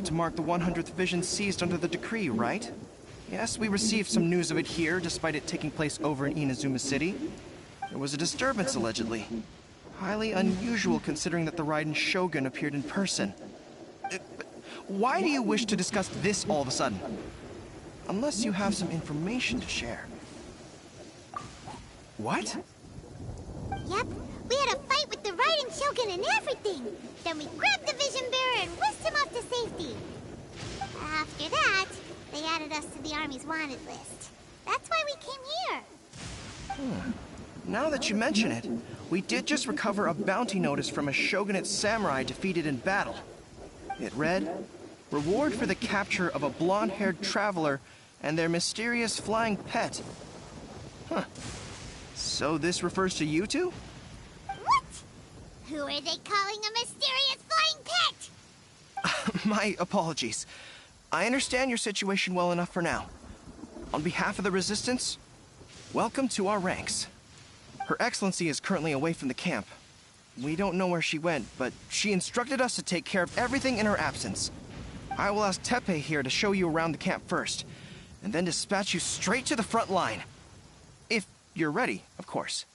to mark the 100th vision seized under the decree, right? Yes, we received some news of it here, despite it taking place over in Inazuma City. There was a disturbance, allegedly. Highly unusual considering that the Raiden Shogun appeared in person. Why do you wish to discuss this all of a sudden? Unless you have some information to share. What? Yep, we had a fight with the Raiden Shogun and everything. Then we grabbed the Vision Bearer and whisked him off to safety. After that, they added us to the Army's wanted list. That's why we came here. Now that you mention it, we did just recover a bounty notice from a Shogunate samurai defeated in battle. It read, "Reward for the capture of a blonde-haired traveler and their mysterious flying pet." Huh. So this refers to you two? What? Who are they calling a mysterious flying pet? My apologies. I understand your situation well enough for now. On behalf of the Resistance, welcome to our ranks. Her Excellency is currently away from the camp. We don't know where she went, but she instructed us to take care of everything in her absence. I will ask Teppei here to show you around the camp first, and then dispatch you straight to the front line. If you're ready, of course.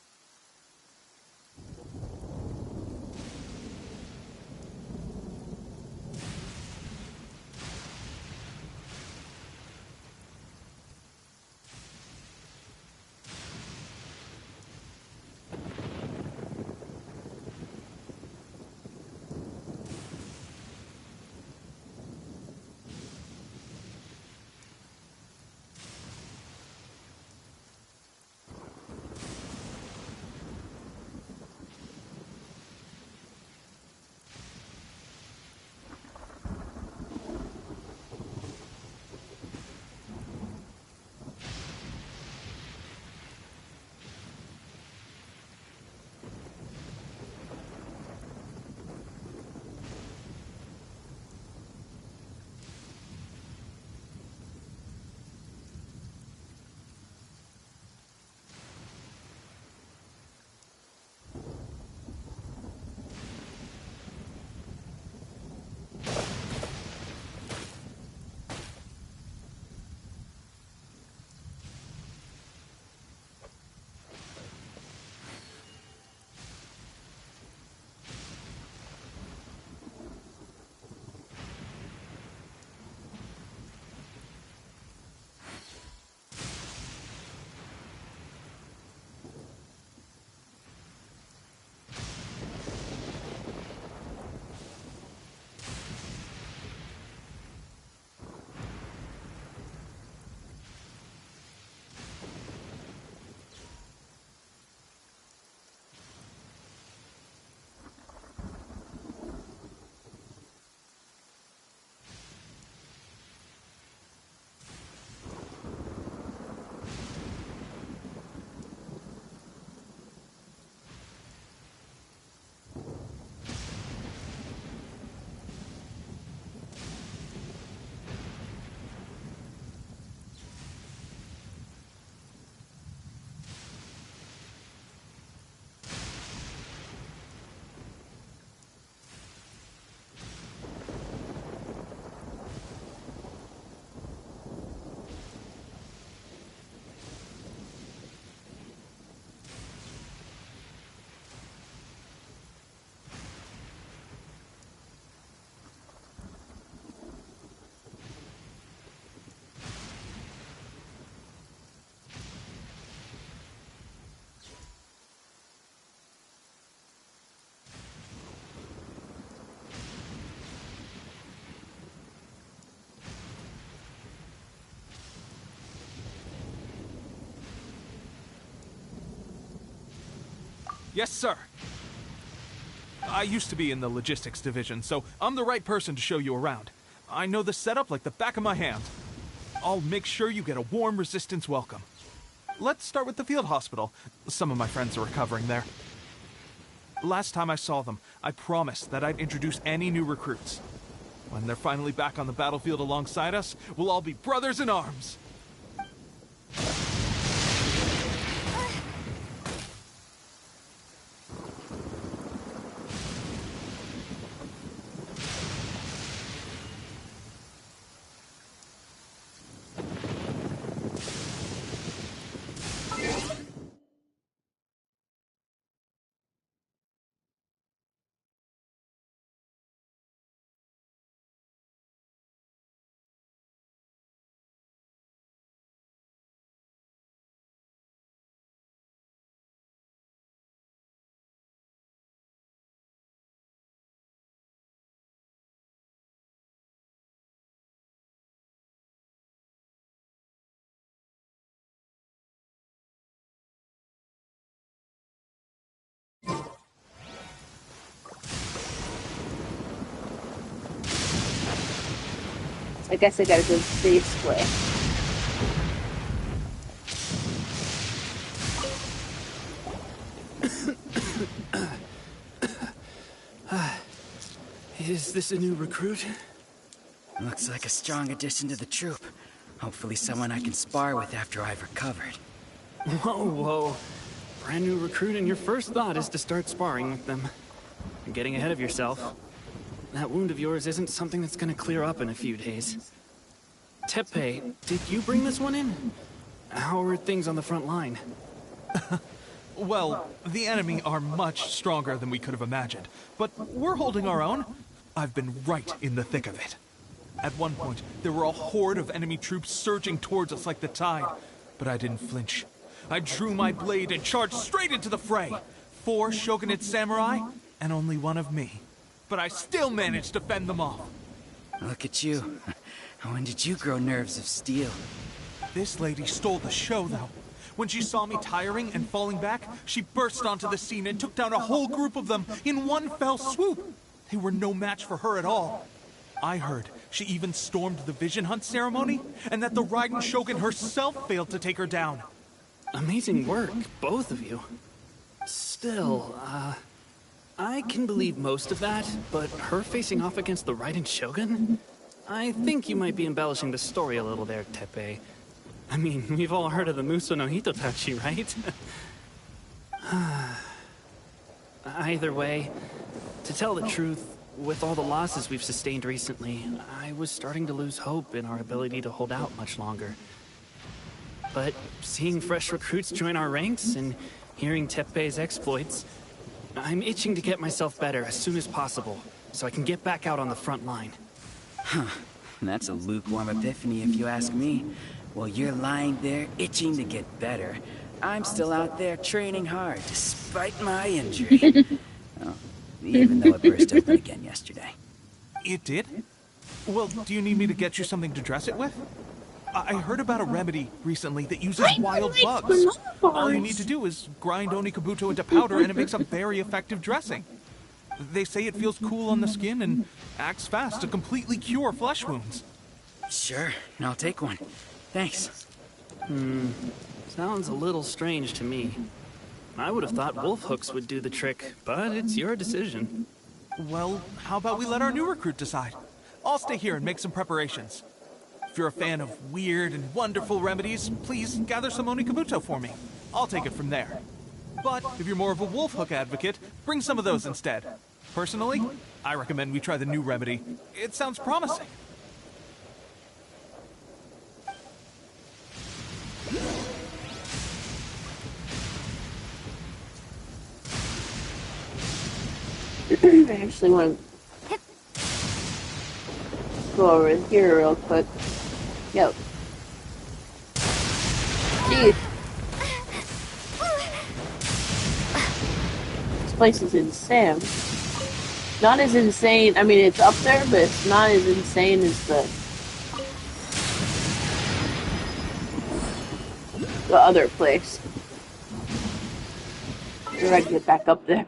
Yes, sir. I used to be in the logistics division, so I'm the right person to show you around. I know the setup like the back of my hand. I'll make sure you get a warm Resistance welcome. Let's start with the field hospital. Some of my friends are recovering there. Last time I saw them, I promised that I'd introduce any new recruits. When they're finally back on the battlefield alongside us, we'll all be brothers in arms. I guess I gotta go this way. Is this a new recruit? Looks like a strong addition to the troop. Hopefully someone I can spar with after I've recovered. Whoa, whoa. Brand new recruit and your first thought is to start sparring with them. You're getting ahead of yourself. That wound of yours isn't something that's gonna clear up in a few days. Tepe, did you bring this one in? How are things on the front line? Well, the enemy are much stronger than we could have imagined, but we're holding our own. I've been right in the thick of it. At one point, there were a horde of enemy troops surging towards us like the tide, but I didn't flinch. I drew my blade and charged straight into the fray. 4 shogunate samurai, and only one of me. But I still managed to fend them off. Look at you. When did you grow nerves of steel? This lady stole the show, though. When she saw me tiring and falling back, she burst onto the scene and took down a whole group of them in one fell swoop. They were no match for her at all. I heard she even stormed the vision hunt ceremony, and that the Raiden Shogun herself failed to take her down. Amazing work, both of you. Still, I can believe most of that, but her facing off against the Raiden Shogun? I think you might be embellishing the story a little there, Tepe. I mean, we've all heard of the Muso no Hitotachi, right? Either way, to tell the truth, with all the losses we've sustained recently, I was starting to lose hope in our ability to hold out much longer. But seeing fresh recruits join our ranks and hearing Tepe's exploits, I'm itching to get myself better as soon as possible, so I can get back out on the front line. Huh. That's a lukewarm epiphany if you ask me. While you're lying there itching to get better, I'm still out there training hard despite my injury. Oh, even though it burst open again yesterday. It did? Well, do you need me to get you something to dress it with? I heard about a remedy recently that uses wild bugs. All you need to do is grind Onikabuto into powder and it makes a very effective dressing. They say it feels cool on the skin and acts fast to completely cure flesh wounds. Sure, I'll take one. Thanks. Sounds a little strange to me. I would have thought wolf hooks would do the trick, but it's your decision. Well, how about we let our new recruit decide? I'll stay here and make some preparations. If you're a fan of weird and wonderful remedies, please gather some Onikabuto for me. I'll take it from there. But if you're more of a wolf hook advocate, bring some of those instead. Personally, I recommend we try the new remedy. It sounds promising. I actually want to go over here real quick. Yo. Jeez. This place is insane. Not as insane, I mean it's up there, but it's not as insane as the other place. We're gonna get back up there.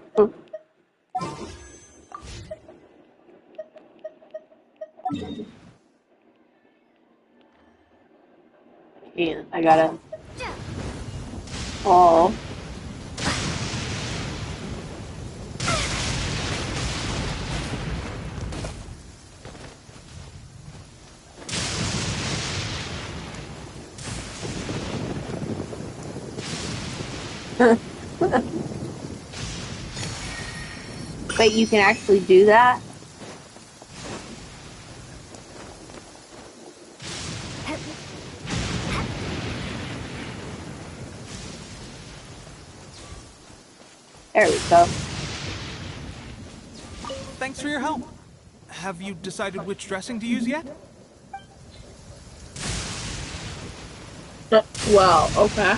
And I gotta fall. Wait, you can actually do that? There we go. Thanks for your help. Have you decided which dressing to use yet? Well, okay.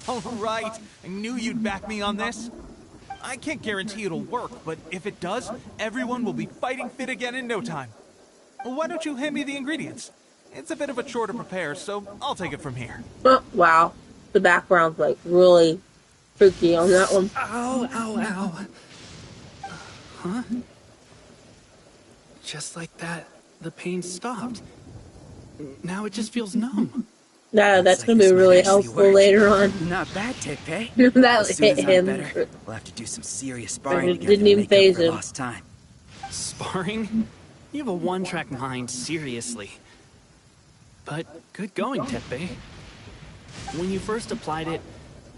All right, I knew you'd back me on this. I can't guarantee it'll work, but if it does, everyone will be fighting fit again in no time. Why don't you hand me the ingredients? It's a bit of a chore to prepare, so I'll take it from here. Oh, wow. The background's like really freaky on that one. Ow, ow, ow. Huh? Just like that, the pain stopped. Now it just feels numb. Yeah, that's Looks gonna like be this might really actually helpful work. later on. Not bad, Tepe. That As soon hit as I'm him. better, we'll have to do some serious It sparring didn't together to even make up faze for him. lost time. Sparring? You have a one-track mind, seriously. But good going, Tepe. When you first applied it,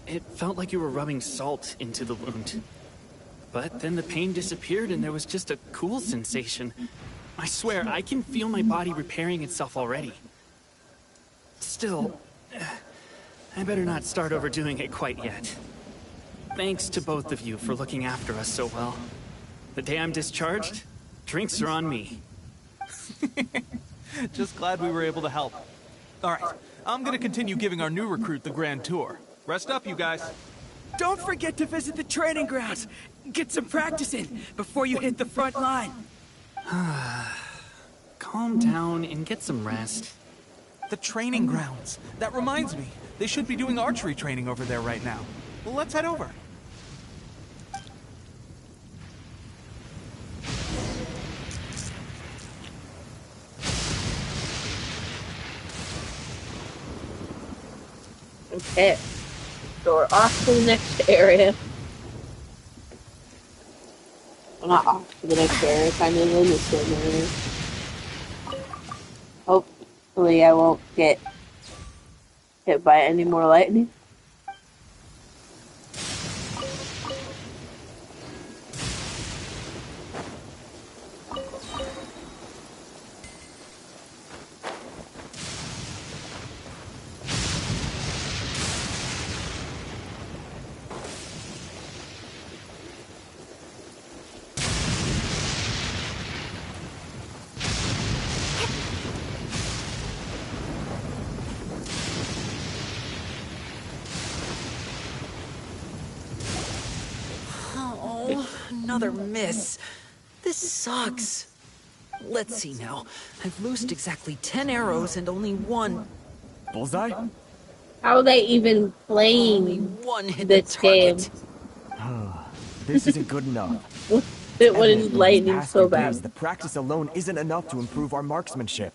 it felt like you were rubbing salt into the wound. But then the pain disappeared and there was just a cool sensation. I swear, I can feel my body repairing itself already. Still, I better not start overdoing it quite yet. Thanks to both of you for looking after us so well. The day I'm discharged, drinks are on me. Just glad we were able to help. All right, I'm gonna continue giving our new recruit the grand tour. Rest up, you guys. Don't forget to visit the training grounds. Get some practice in before you hit the front line. Calm down and get some rest. The training grounds. That reminds me, they should be doing archery training over there right now. Well, let's head over. Okay. So we're off to the next area. Well, not off to the next area, kind of in the same area. Hopefully I won't get hit by any more lightning. Oh, another miss. This sucks. Let's see now. I've loosed exactly 10 arrows and only one. Bullseye? How are they even Only playing one hit the this game? target. This isn't good enough. What is Evidently, these lightning past so few bad? days, the practice alone isn't enough to improve our marksmanship.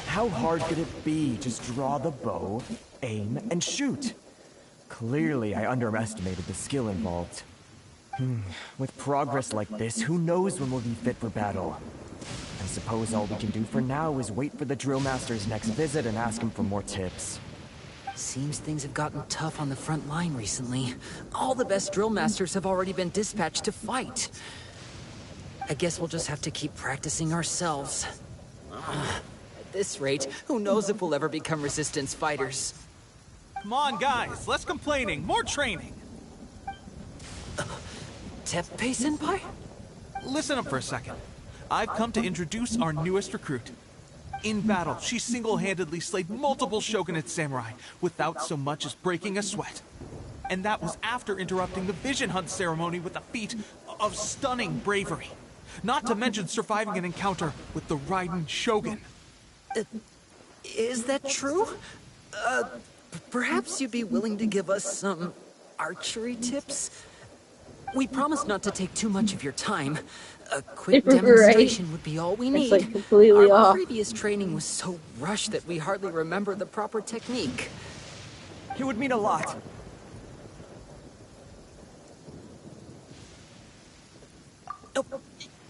How hard could it be? Just draw the bow, aim, and shoot. Clearly, I underestimated the skill involved. With progress like this, who knows when we'll be fit for battle? I suppose all we can do for now is wait for the drill master's next visit and ask him for more tips. Seems things have gotten tough on the front line recently. All the best drill masters have already been dispatched to fight. I guess we'll just have to keep practicing ourselves. At this rate, who knows if we'll ever become resistance fighters. Come on, guys, less complaining, more training. Teppei-senpai? Listen up for a second. I've come to introduce our newest recruit. In battle, she single-handedly slayed multiple shogunate samurai without so much as breaking a sweat. And that was after interrupting the vision hunt ceremony with a feat of stunning bravery. Not to mention surviving an encounter with the Raiden Shogun. Is that true? Perhaps you'd be willing to give us some archery tips? We promise not to take too much of your time. A quick Right. demonstration would be all we need. like completely Our off. previous training was so rushed that we hardly remember the proper technique. It would mean a lot. Oh,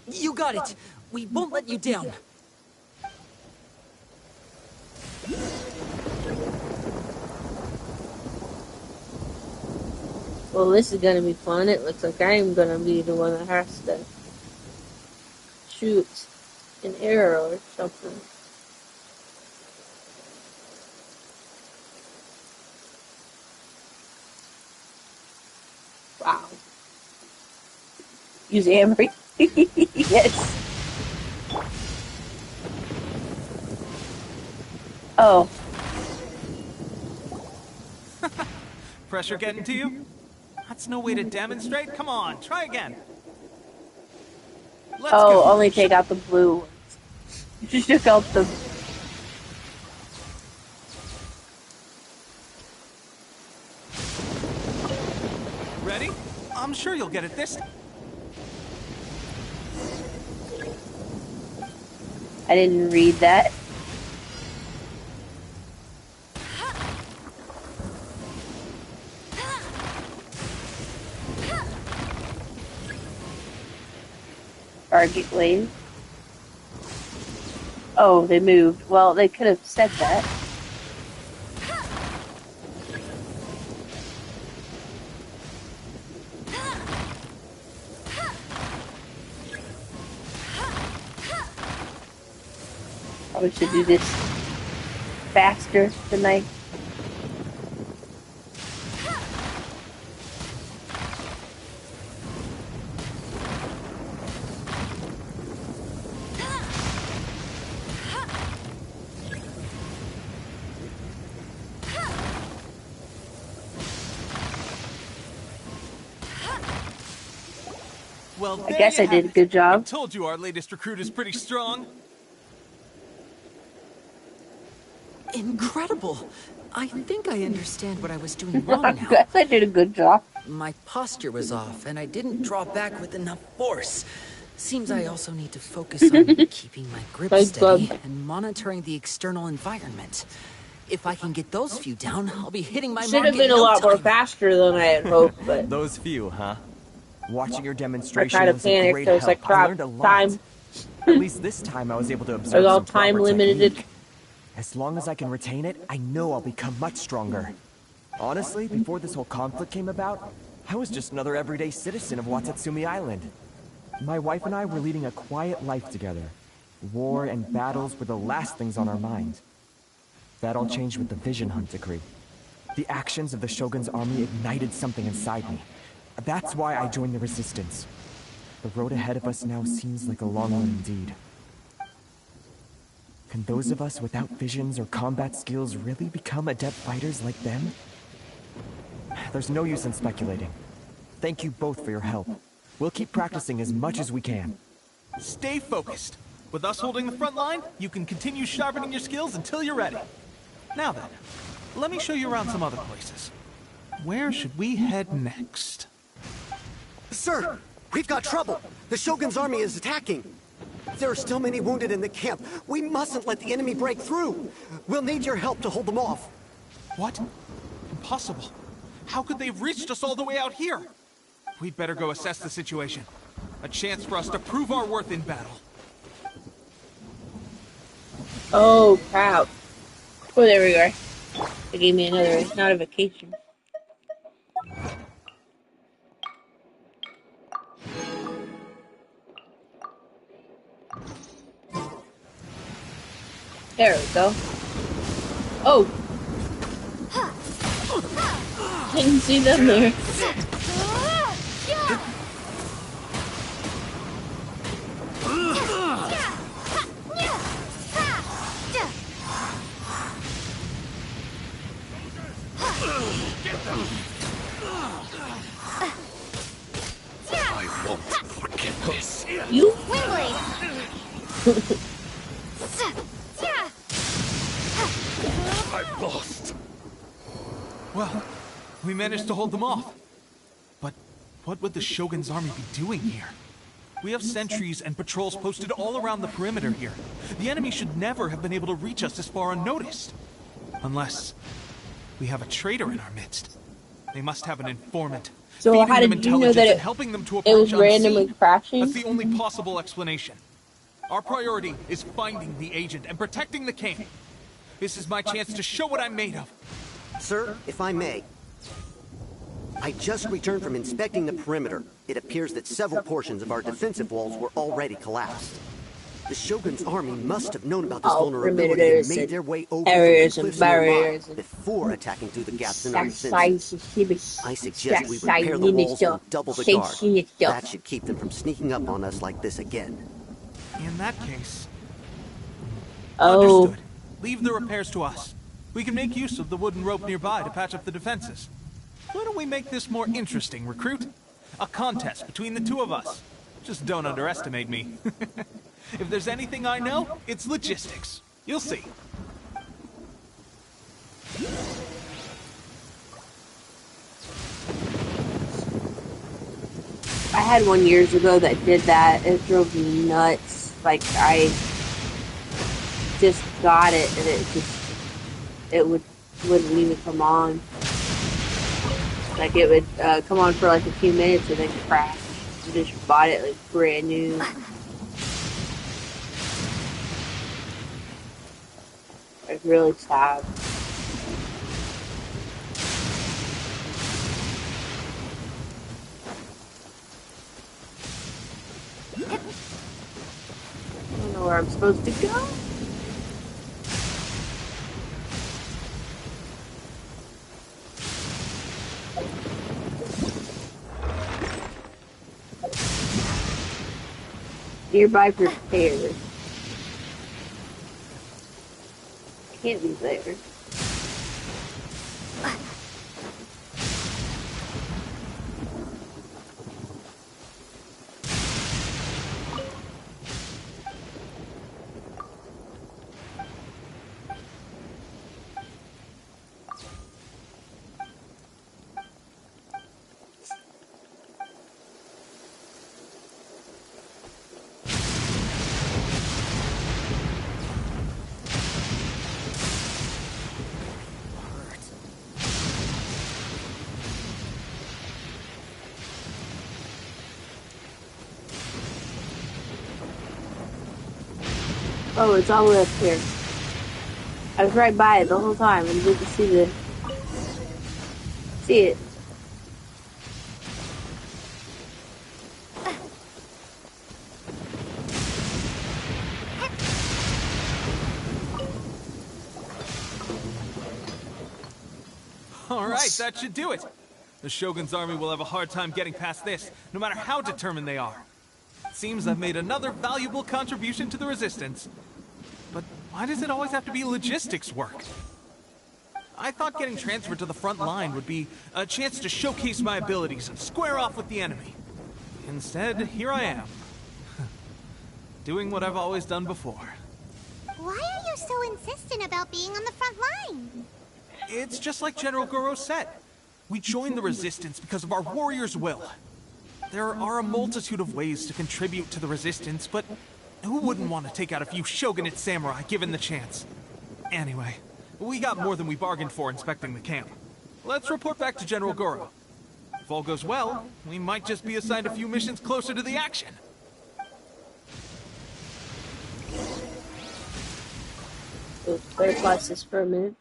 you got it. We won't let you down. Well, this is gonna be fun. It looks like I'm gonna be the one that has to shoot an arrow or something. Wow. Use Amory. Yes. Oh. Pressure getting to you? That's no way to demonstrate. Come on, try again. Let's Oh, go. only take out the blue ones. You took out the I'm sure you'll get it this time. I didn't read that. Target wave. Oh, they moved. Well, they could have said that. Probably should do this faster tonight. Well, I guess I did a good job. I told you our latest recruit is pretty strong. Incredible! I think I understand what I was doing wrong I now. guess I did a good job. My posture was off, and I didn't draw back with enough force. Seems I also need to focus on keeping my grip Nice steady job. and monitoring the external environment. If I can get those few down, I'll be hitting my Should mark have been in a no lot more time. faster than I had hoped, but Those few, huh? Watching your I demonstration kind of was a panicked. great I was help. like, I crap, learned a lot. time. At least this time I was able to I observe was all some time proper limited. technique. As long as I can retain it, I know I'll become much stronger. Honestly, before this whole conflict came about, I was just another everyday citizen of Watatsumi Island. My wife and I were leading a quiet life together. War and battles were the last things on our mind. That all changed with the Vision Hunt decree. The actions of the Shogun's army ignited something inside me. That's why I joined the resistance. The road ahead of us now seems like a long one indeed. Can those of us without visions or combat skills really become adept fighters like them? There's no use in speculating. Thank you both for your help. We'll keep practicing as much as we can. Stay focused. With us holding the front line, you can continue sharpening your skills until you're ready. Now then, let me show you around some other places. Where should we head next? Sir, we've got trouble. The Shogun's army is attacking. There are still many wounded in the camp. We mustn't let the enemy break through. We'll need your help to hold them off. What? Impossible. How could they have reached us all the way out here? We'd better go assess the situation. A chance for us to prove our worth in battle. Oh, crap. Oh, there we are. They gave me another notification. There we go. Oh! Didn't see them there. I won't forget this. You? Windblade! I've lost. Well, we managed to hold them off. But what would the Shogun's army be doing here? We have sentries and patrols posted all around the perimeter here. The enemy should never have been able to reach us this far unnoticed. Unless we have a traitor in our midst. They must have an informant. So feeding how them did you know intelligence that and helping them to it was approach randomly unseen. crashing? That's the only possible explanation. Our priority is finding the agent and protecting the camp. This is my chance to show what I'm made of. Sir, if I may. I just returned from inspecting the perimeter. It appears that several portions of our defensive walls were already collapsed. The Shogun's army must have known about this vulnerability and perimeters made and their way over areas the and cliffs nearby barriers and before attacking through the gaps in our defenses. I suggest we Backside repair the walls and stuff. double the guard. Shake stuff. That should keep them from sneaking up on us like this again. In that case... Oh. Understood. Leave the repairs to us. We can make use of the wooden rope nearby to patch up the defenses. Why don't we make this more interesting, recruit? A contest between the two of us. Just don't underestimate me. If there's anything I know, it's logistics. You'll see. had one years ago that did that. It drove me nuts. Like, I just got it, and it wouldn't even come on. Like, it would come on for like a few minutes and then crash. I just bought it like brand new. Like, really sad. I don't know where I'm supposed to go. Nearby prepared. Can't be there. Oh, it's all the way up here. I was right by it the whole time and didn't see it. All right, that should do it. The Shogun's army will have a hard time getting past this, no matter how determined they are. It seems I've made another valuable contribution to the Resistance. But why does it always have to be logistics work? I thought getting transferred to the front line would be a chance to showcase my abilities and square off with the enemy. Instead, here I am. Doing what I've always done before. Why are you so insistent about being on the front line? It's just like General Goro said. We joined the Resistance because of our warrior's will. There are a multitude of ways to contribute to the Resistance, but who wouldn't want to take out a few shogunate samurai given the chance? Anyway, we got more than we bargained for inspecting the camp. Let's report back to General Goro. If all goes well, we might just be assigned a few missions closer to the action. So clarify this for a minute.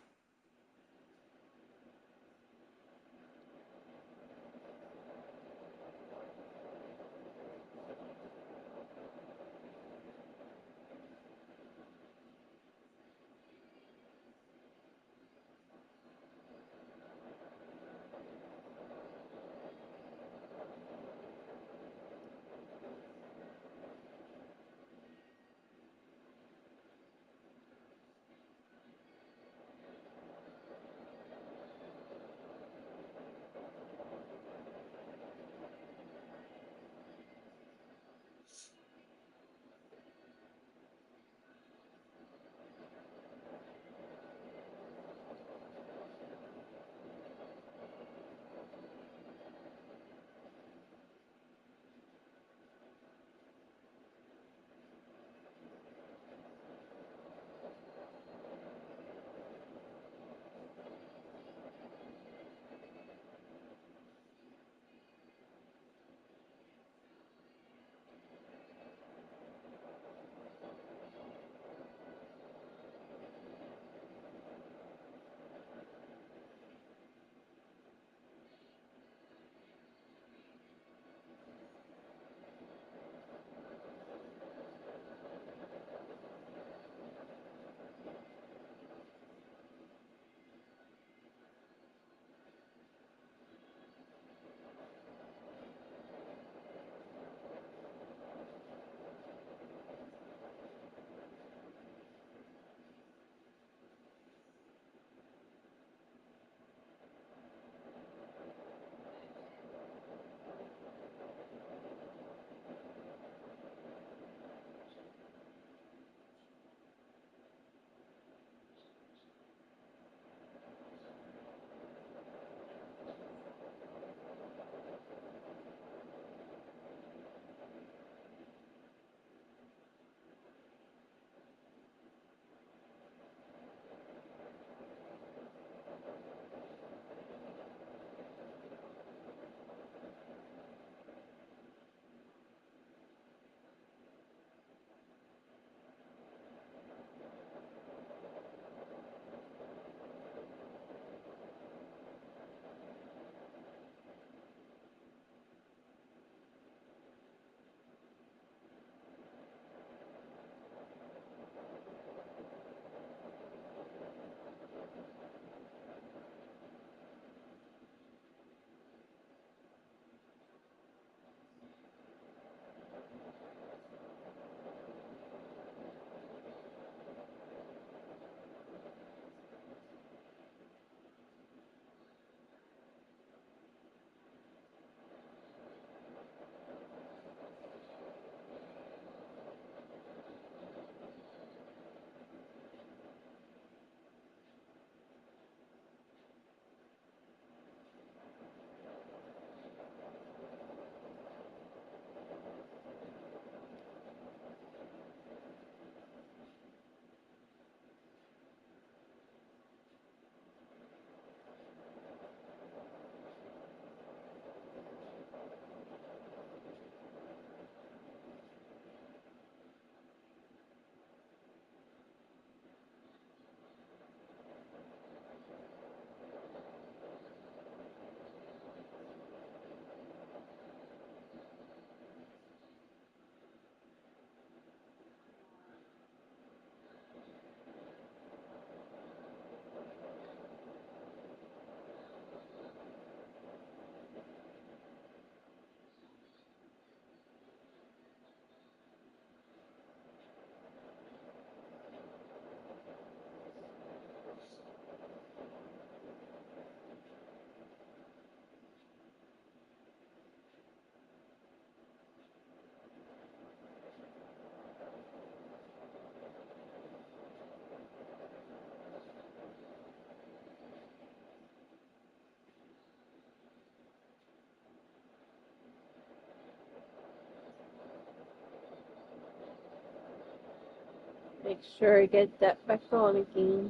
Make sure I get that back on again.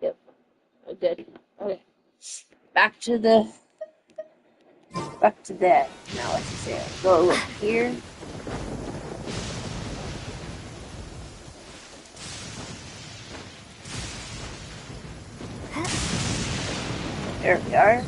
Yep, I did. Okay. Back to that. Now let's see. Go up here. There we are.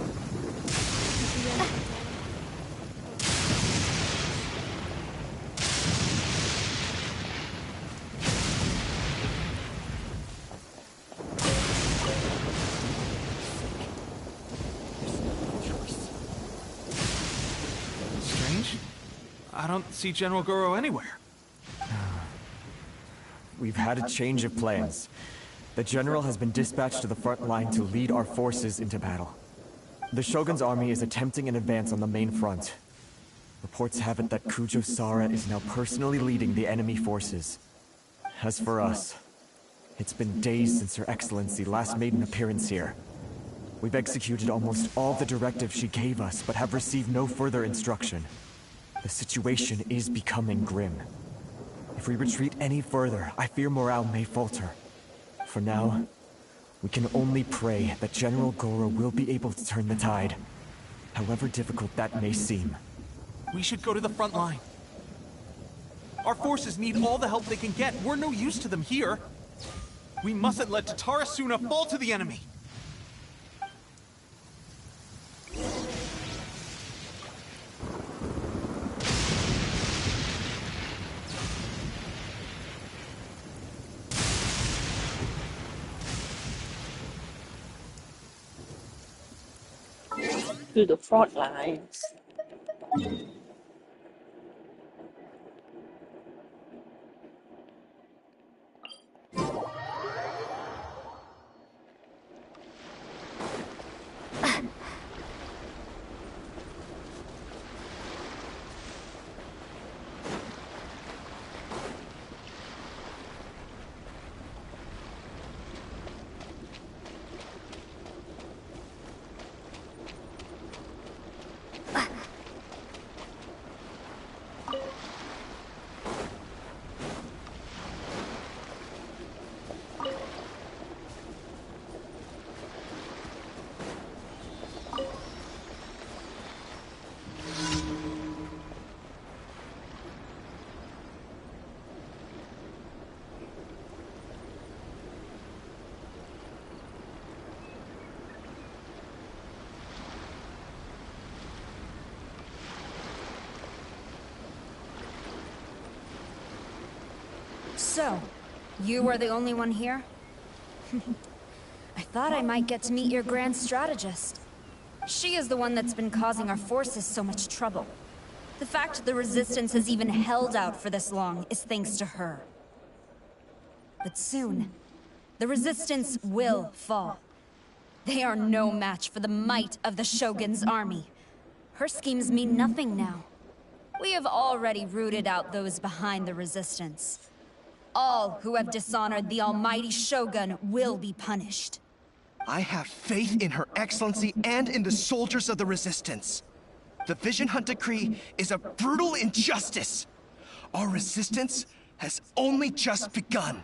Strange. I don't see General Goro anywhere. We've had a change of plans. The general has been dispatched to the front line to lead our forces into battle. The Shogun's army is attempting an advance on the main front. Reports have it that Kujo Sara is now personally leading the enemy forces. As for us, it's been days since Her Excellency last made an appearance here. We've executed almost all the directives she gave us, but have received no further instruction. The situation is becoming grim. If we retreat any further, I fear morale may falter. For now, we can only pray that General Goro will be able to turn the tide, however difficult that may seem. We should go to the front line. Our forces need all the help they can get. We're no use to them here. We mustn't let Tatarasuna fall to the enemy. To the front lines. So, you are the only one here? I thought I might get to meet your grand strategist. She is the one that's been causing our forces so much trouble. The fact the Resistance has even held out for this long is thanks to her. But soon, the Resistance will fall. They are no match for the might of the Shogun's army. Her schemes mean nothing now. We have already rooted out those behind the Resistance. All who have dishonored the almighty Shogun will be punished. I have faith in Her Excellency and in the soldiers of the Resistance. The Vision Hunt Decree is a brutal injustice. Our resistance has only just begun.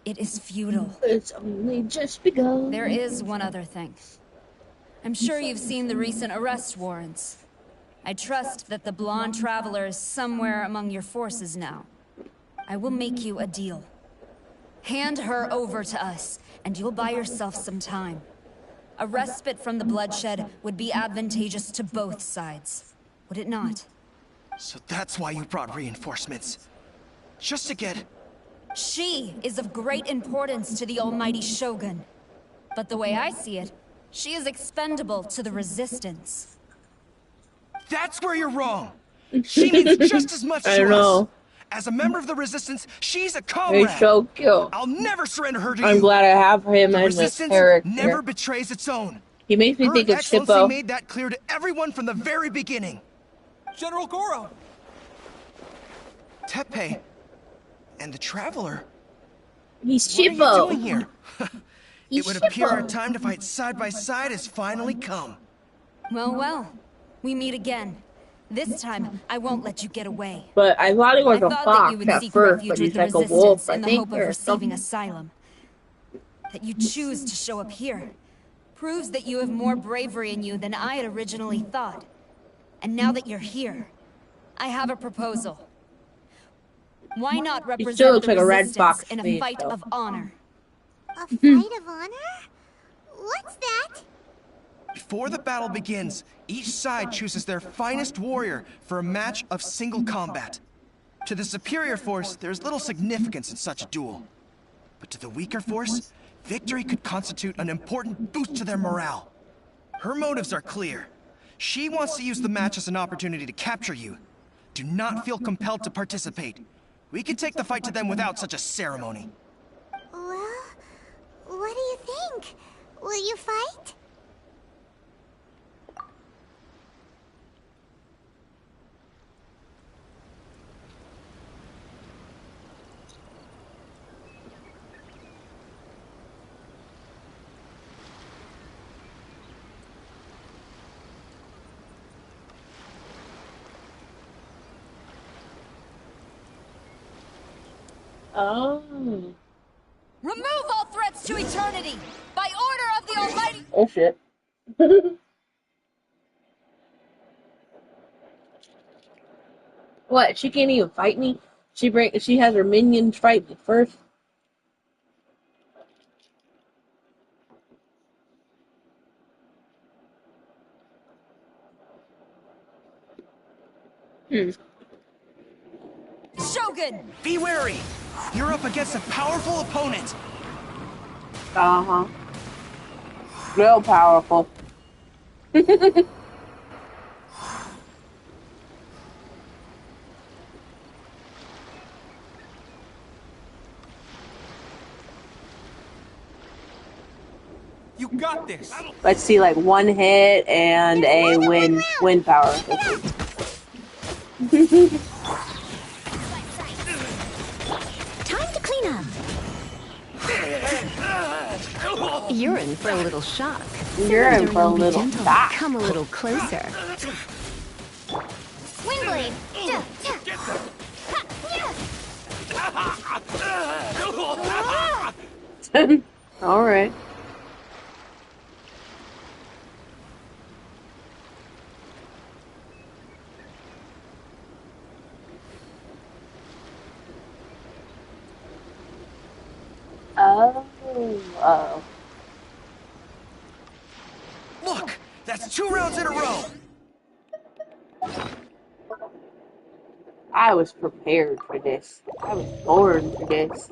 It is futile. It's only just begun. There is one other thing. I'm sure you've seen the recent arrest warrants. I trust that the blonde traveler is somewhere among your forces now. I will make you a deal. Hand her over to us, and you'll buy yourself some time. A respite from the bloodshed would be advantageous to both sides, would it not? So that's why you brought reinforcements. Just to get... She is of great importance to the almighty Shogun. But the way I see it, she is expendable to the Resistance. That's where you're wrong! She means just as much to us! I know. As a member of the Resistance, she's a comrade! He's so cute. I'll never surrender her to you! I'm glad I have him the as a Resistance character. never betrays its own. He makes me Her think of Excellency Shippo. made that clear to everyone from the very beginning. General Goro! Teppei and the Traveler. He's What are you Shippo. doing here? He's It would appear Shippo. our time to fight side by side has finally come. Well, well. We meet again. This time, I won't let you get away. But I thought he was I a thought that fox you would at seek first, refuge but with he's the like a resistance wolf, I in the think, hope of or receiving something. asylum. That you choose to show up here proves that you have more bravery in you than I had originally thought. And now that you're here, I have a proposal. Why not He still represent looks the like a red resistance fox in to a me, fight so. of honor? A fight of honor? What's that? Before the battle begins, each side chooses their finest warrior for a match of single combat. To the superior force, there is little significance in such a duel. But to the weaker force, victory could constitute an important boost to their morale. Her motives are clear. She wants to use the match as an opportunity to capture you. Do not feel compelled to participate. We can take the fight to them without such a ceremony. Well, what do you think? Will you fight? Oh. Remove all threats to eternity! By order of the Almighty! Oh shit. What? She can't even fight me? She has her minions fight me first. Shogun! Be wary! You're up against a powerful opponent! Uh-huh. Real powerful. You got this! Let's see, like one hit and a wind power. Time to clean up. You're in for a little shock. You're in for a Surrender, little gentle. shock. Come a little closer. Windblade! All right. Oh. Look! That's 2 rounds in a row! I was prepared for this. I was born for this.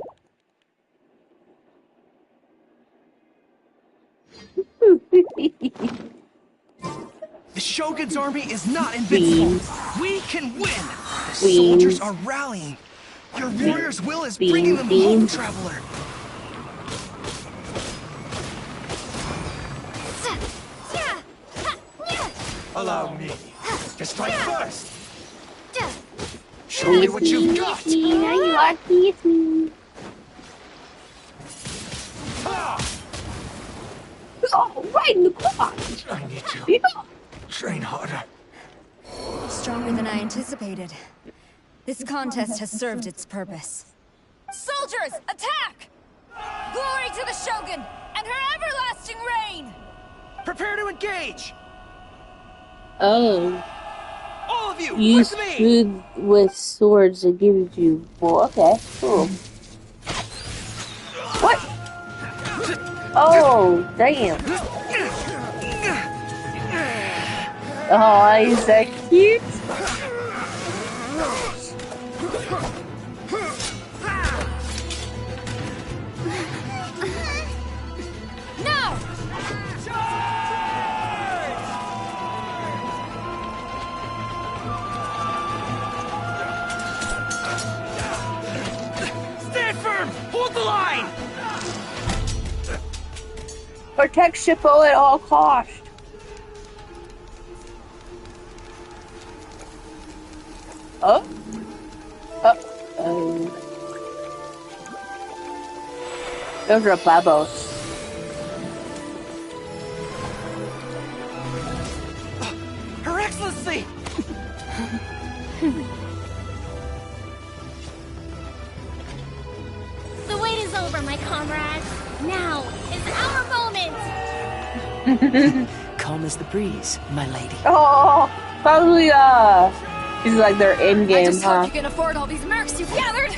The Shogun's army is not invincible! Beans. We can win! The Beans. soldiers are rallying! Your warrior's will is bringing them home, Beans. traveler! Allow me to strike first. Show me what you've got! Now you are teasing. Oh, right in the crotch. I need to Yeah. train harder. Stronger than I anticipated. This contest has served its purpose. Soldiers, attack! Glory to the Shogun and her everlasting reign! Prepare to engage! Oh. All of you, Use with me! food with swords that gives you more. Okay, cool. What? Oh, damn. Oh, he's so cute. Now! Stand firm! Hold the line! Protect Shippo at all costs. Oh? Uh-oh. Those are babos. Her Excellency! comrades. Now is our moment. Calm as the breeze, my lady. Oh, Kazuya! She's like their in I game, just hope huh? you can afford all these mercs you've gathered.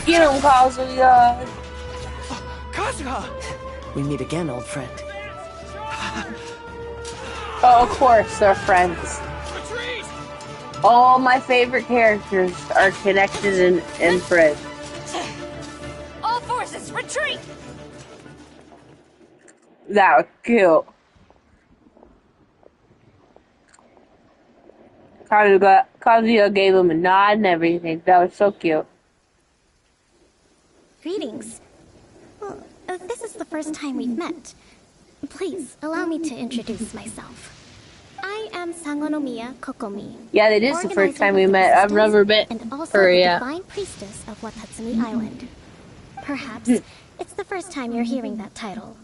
Get him, Kazuya! Kazuha! We meet again, old friend. Oh, of course, they're friends. All my favorite characters are connected and friends. All forces, retreat! That was cute. Kazuya gave him a nod and everything. That was so cute. Greetings. Well, this is the first time we've met. Please, allow me to introduce myself. I am Sangonomiya Kokomi. Yeah, it is the first time we met. I've never met and also her the yet. divine priestess of Watatsumi Island. Perhaps it's the first time you're hearing that title.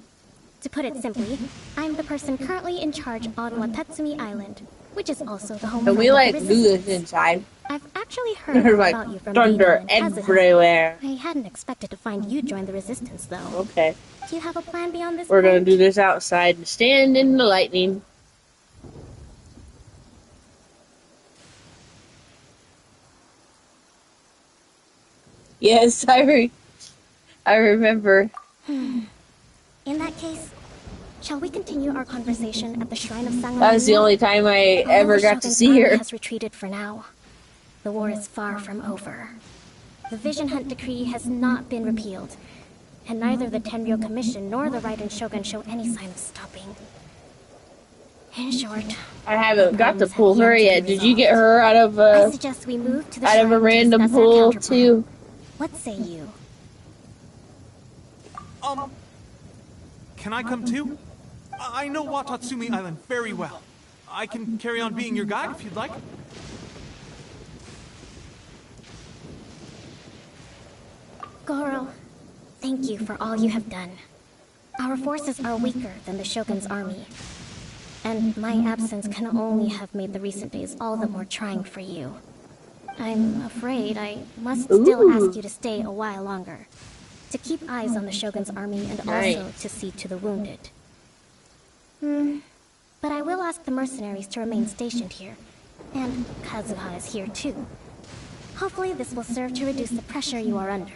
To put it simply, I'm the person currently in charge on Watatsumi Island, which is also the home And of we the like do resistance. this inside. I've actually heard There's all like about you from thunder Dino and Kazuha. everywhere. I hadn't expected to find you join the resistance, though. Okay. Do you have a plan beyond this? We're gonna point? do this outside and stand in the lightning. Yes, I remember. In that case, shall we continue our conversation at the shrine of Sangonomiya? That was the only time I Although ever the got to Shogun's see army her. has retreated for now. The war is far from over. The Vision Hunt Decree has not been repealed, and neither the Tenryo Commission nor the Raiden Shogun show any sign of stopping. In short, I haven't got to problems pull have her yet to yet. be Did you get her out of I suggest we move to the shrine a to random discuss our pool counterpart. too? What say you? Can I come too? I know Watatsumi Island very well. I can carry on being your guide if you'd like. Goro, thank you for all you have done. Our forces are weaker than the Shogun's army, and my absence can only have made the recent days all the more trying for you. I'm afraid I must still ask you to stay a while longer, to keep eyes on the Shogun's army and also to see to the wounded. But I will ask the mercenaries to remain stationed here, and Kazuha is here too. Hopefully this will serve to reduce the pressure you are under.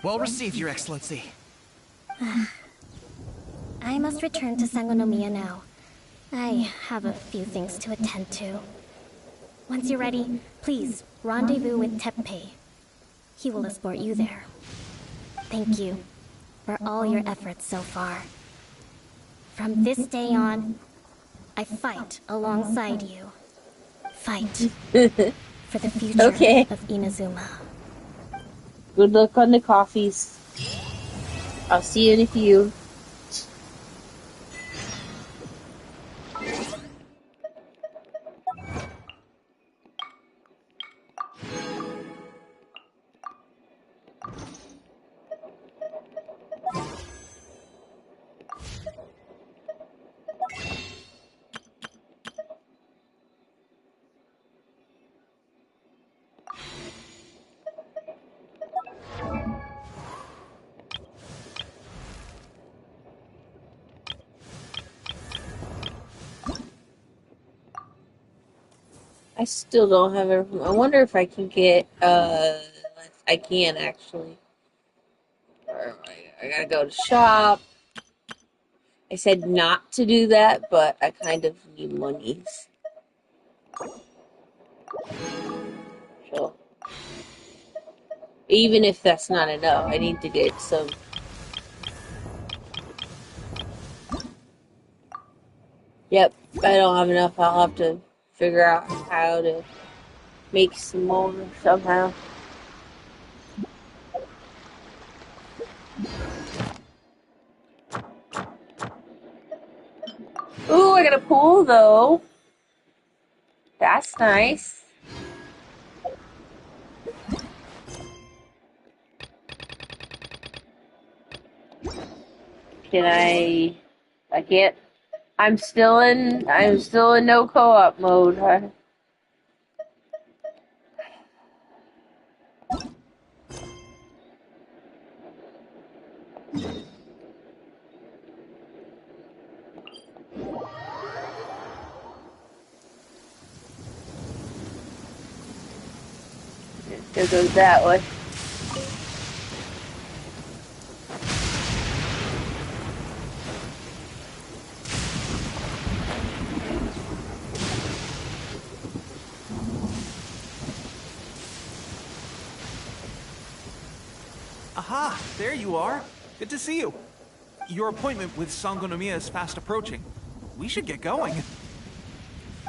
Well received, Your Excellency. I must return to Sangonomiya now. I have a few things to attend to. Once you're ready, please rendezvous with Teppei. He will escort you there. Thank you for all your efforts so far. From this day on, I fight alongside you. Fight for the future of Inazuma. Good luck on the coffees. I'll see you in a few. I still don't have everything. I wonder if I can get, I can actually. I gotta go to shop. I said not to do that, but I kind of need monies. So, even if that's not enough, I need to get some. Yep, I don't have enough. I'll have to figure out how to make some more somehow. Ooh, I got a pool though. That's nice. Can I can't. I'm still in no co-op mode. It goes that way. Aha, there you are. Good to see you. Your appointment with Sangonomiya is fast approaching. We should get going.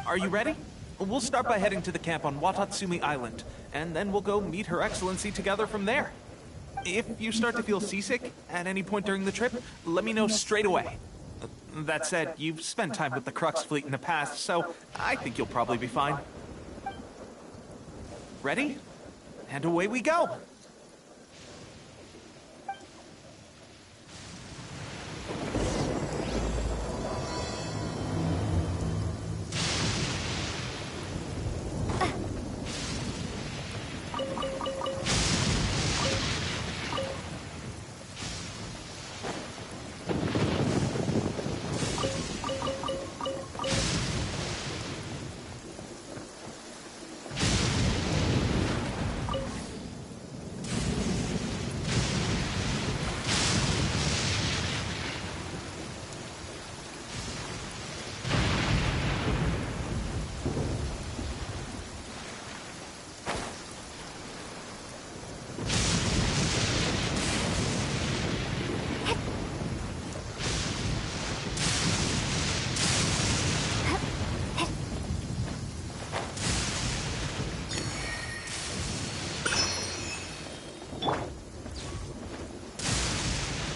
Are you ready? We'll start by heading to the camp on Watatsumi Island, and then we'll go meet Her Excellency together from there. If you start to feel seasick at any point during the trip, let me know straight away. That said, you've spent time with the Crux fleet in the past, so I think you'll probably be fine. Ready? And away we go!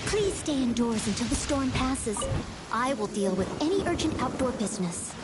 Please stay indoors until the storm passes. I will deal with any urgent outdoor business.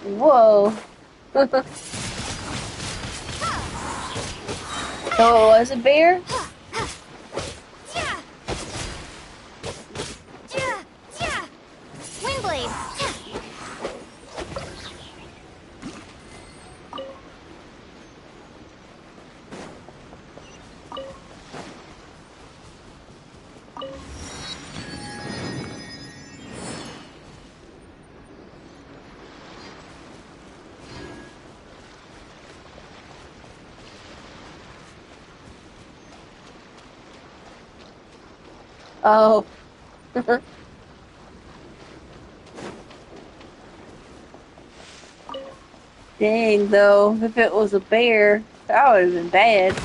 Whoa. So it was a bear? Windblade. Oh. Dang, though, if it was a bear, that would have been bad.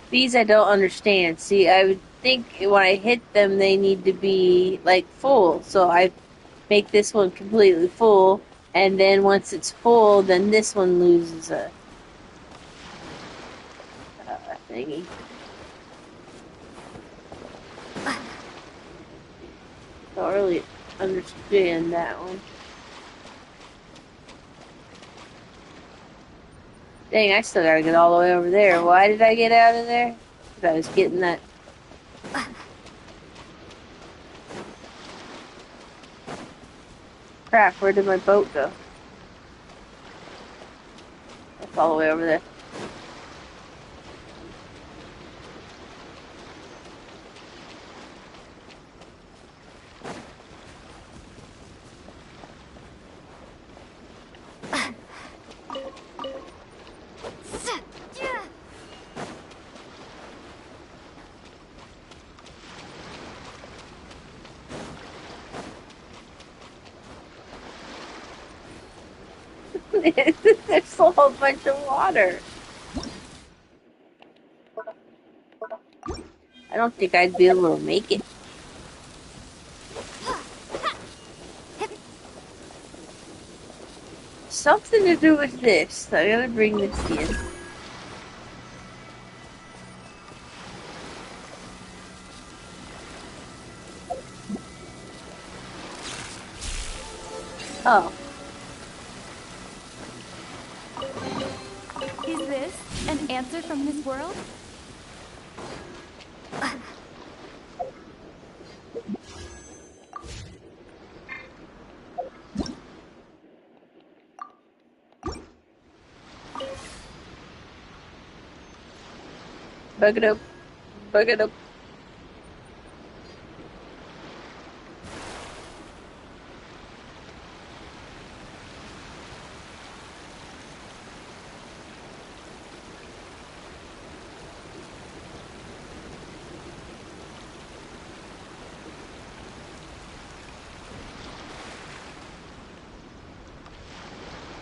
These I don't understand. See, I would think when I hit them, they need to be, like, full. So I make this one completely full, and then once it's full, then this one loses a thingy. Don't really understand that one. Dang, I still gotta get all the way over there. Why did I get out of there? Because I was getting that. Crap, where did my boat go? That's all the way over there. There's a whole bunch of water. I don't think I'd be able to make it. Something to do with this. I gotta bring this in. Oh. Is this an answer from this world? Bug it up. Bug it up.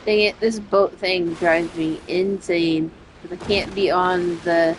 Dang it, this boat thing drives me insane. Because I can't be on the...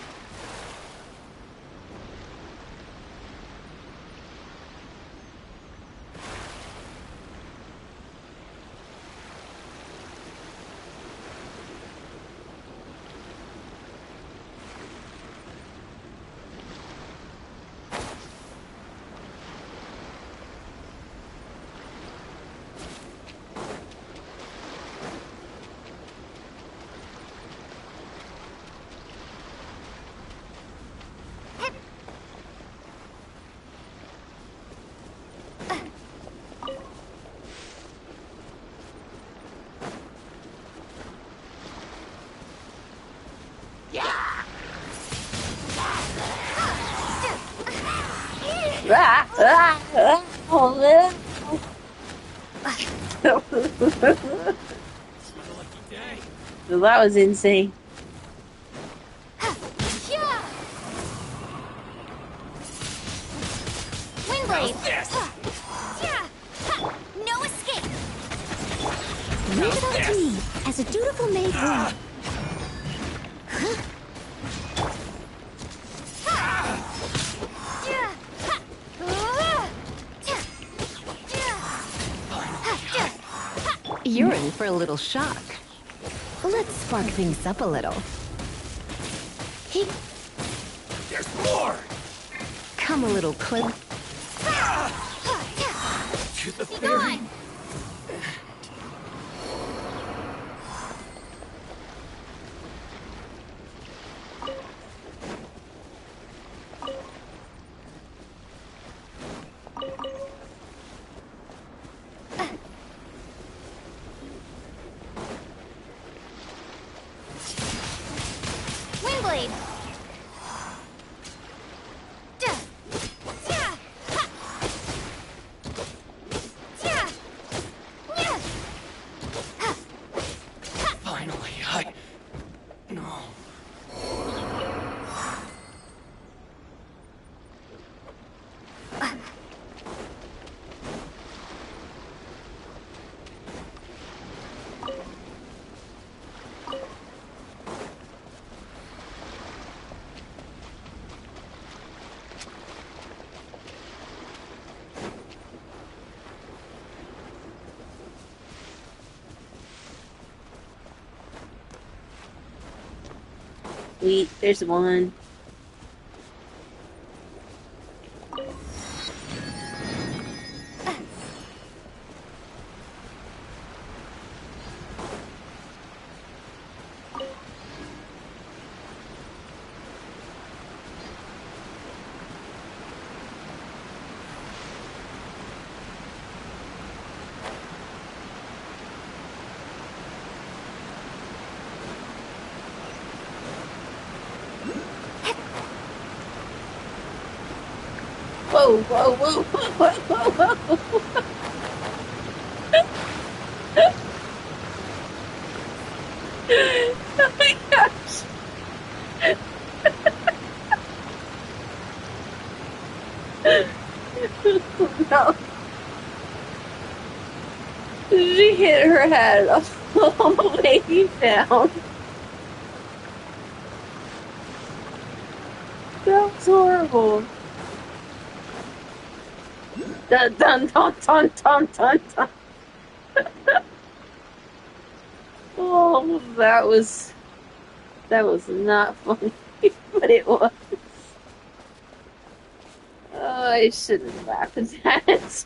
Well, that was insane. Windblade. No escape. Leave it up to me, as a dutiful maid would. You're in for a little shock. Let's spark things up a little. There's more! Come a little closer. To the very... Windblade! Finally, I... No. Sweet, there's one. Whoa, whoa, whoa, whoa, whoa, whoa. Oh my gosh. No. She hit her head all the way down. That was horrible. Dun dun dun dun dun dun dun. Oh, that was not funny, but it was. Oh, I shouldn't laugh at that.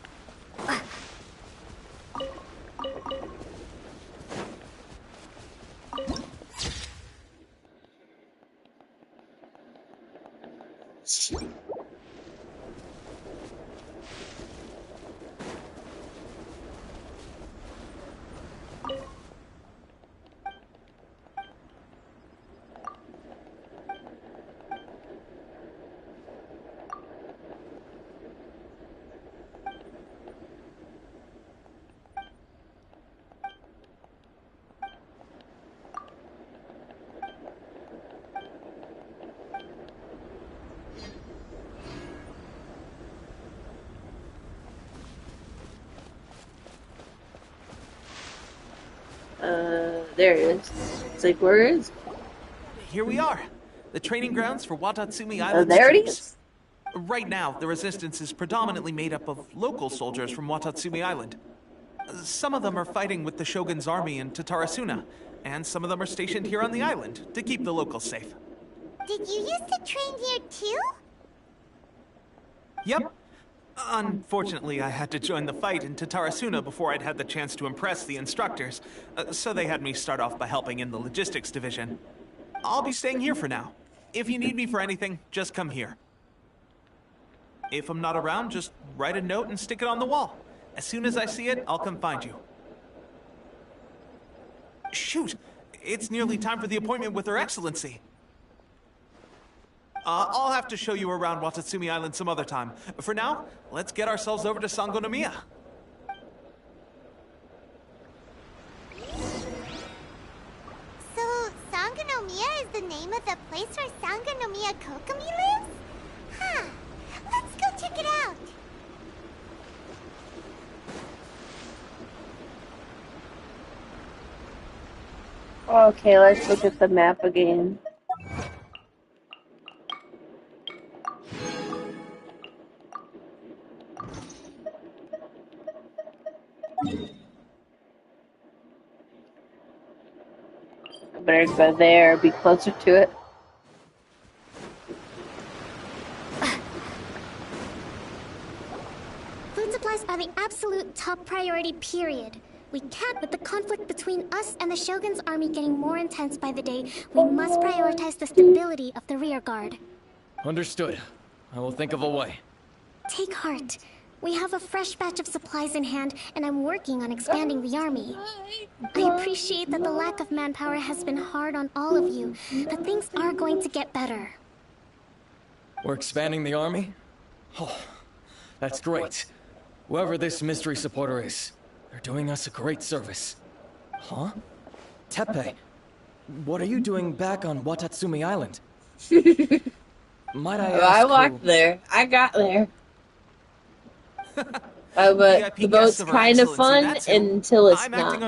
There it is. It's like, where is? Here we are. The training grounds for Watatsumi Island. There it is. Right now, the resistance is predominantly made up of local soldiers from Watatsumi Island. Some of them are fighting with the Shogun's army in Tatarasuna, and some of them are stationed here on the island to keep the locals safe. Did you used to train here too? Yep. Unfortunately, I had to join the fight in Tatarasuna before I'd had the chance to impress the instructors, so they had me start off by helping in the logistics division. I'll be staying here for now. If you need me for anything, just come here. If I'm not around, just write a note and stick it on the wall. As soon as I see it, I'll come find you. Shoot! It's nearly time for the appointment with Her Excellency. I'll have to show you around Watatsumi Island some other time. For now, let's get ourselves over to Sangonomiya. So, Sangonomiya is the name of the place where Sangonomiya Kokomi lives? Huh. Let's go check it out. Okay, let's look at the map again. I better go there, be closer to it. Food supplies are the absolute top priority, period. We can't, with the conflict between us and the Shogun's army getting more intense by the day, we must prioritize the stability of the rear guard. Understood. I will think of a way. Take heart. We have a fresh batch of supplies in hand, and I'm working on expanding the army. I appreciate that the lack of manpower has been hard on all of you, but things are going to get better. We're expanding the army? Oh, that's great. Whoever this mystery supporter is, they're doing us a great service. Huh? Teppei, what are you doing back on Watatsumi Island? Might I ask I walked there. I got there. But the boat's kind of fun until it's not.